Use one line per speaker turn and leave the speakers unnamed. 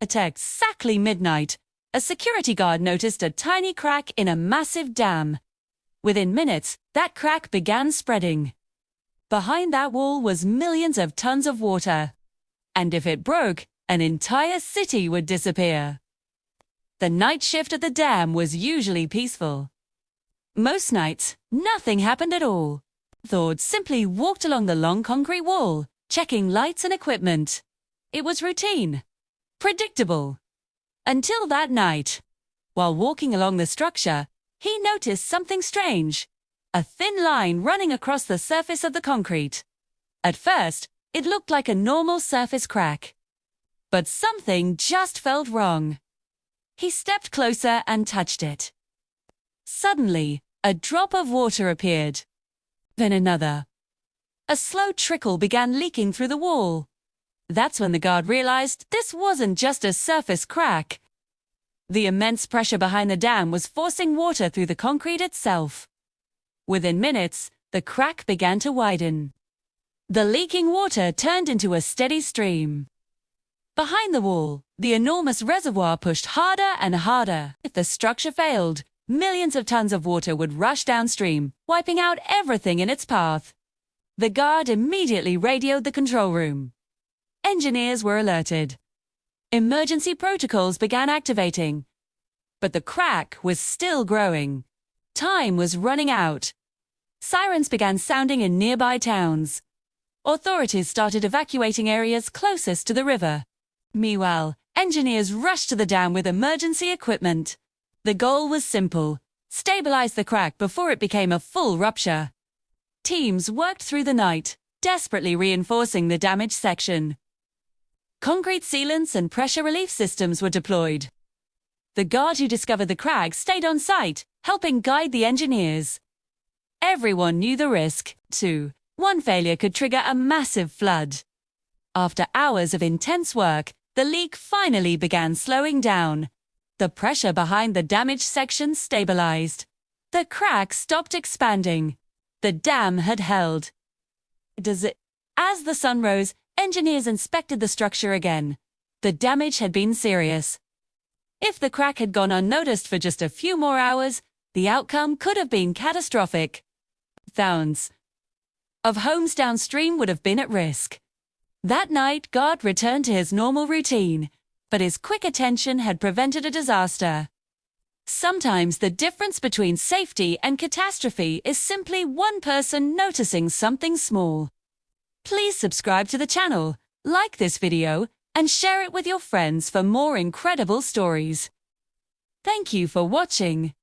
At exactly midnight, a security guard noticed a tiny crack in a massive dam. Within minutes, that crack began spreading. Behind that wall was millions of tons of water. And if it broke, an entire city would disappear. The night shift at the dam was usually peaceful. Most nights, nothing happened at all. Thord simply walked along the long concrete wall, checking lights and equipment. It was routine, predictable. Until that night. While walking along the structure, he noticed something strange. A thin line running across the surface of the concrete. At first, it looked like a normal surface crack. But something just felt wrong. He stepped closer and touched it. Suddenly, a drop of water appeared. Then another. A slow trickle began leaking through the wall. That's when the guard realized this wasn't just a surface crack. The immense pressure behind the dam was forcing water through the concrete itself. Within minutes, the crack began to widen. The leaking water turned into a steady stream. Behind the wall, the enormous reservoir pushed harder and harder. If the structure failed, millions of tons of water would rush downstream, wiping out everything in its path. The guard immediately radioed the control room. Engineers were alerted. Emergency protocols began activating. But the crack was still growing. Time was running out. Sirens began sounding in nearby towns. Authorities started evacuating areas closest to the river. Meanwhile, engineers rushed to the dam with emergency equipment. The goal was simple: stabilize the crack before it became a full rupture. Teams worked through the night, desperately reinforcing the damaged section. Concrete sealants and pressure relief systems were deployed. The guard who discovered the crack stayed on site, helping guide the engineers. Everyone knew the risk, too. One failure could trigger a massive flood. After hours of intense work, the leak finally began slowing down. The pressure behind the damaged section stabilized. The crack stopped expanding. The dam had held. As the sun rose, engineers inspected the structure again. The damage had been serious. If the crack had gone unnoticed for just a few more hours, the outcome could have been catastrophic. Thousands of homes downstream would have been at risk. That night, Guard returned to his normal routine, but his quick attention had prevented a disaster. Sometimes the difference between safety and catastrophe is simply one person noticing something small. Please subscribe to the channel, like this video, and share it with your friends for more incredible stories. Thank you for watching.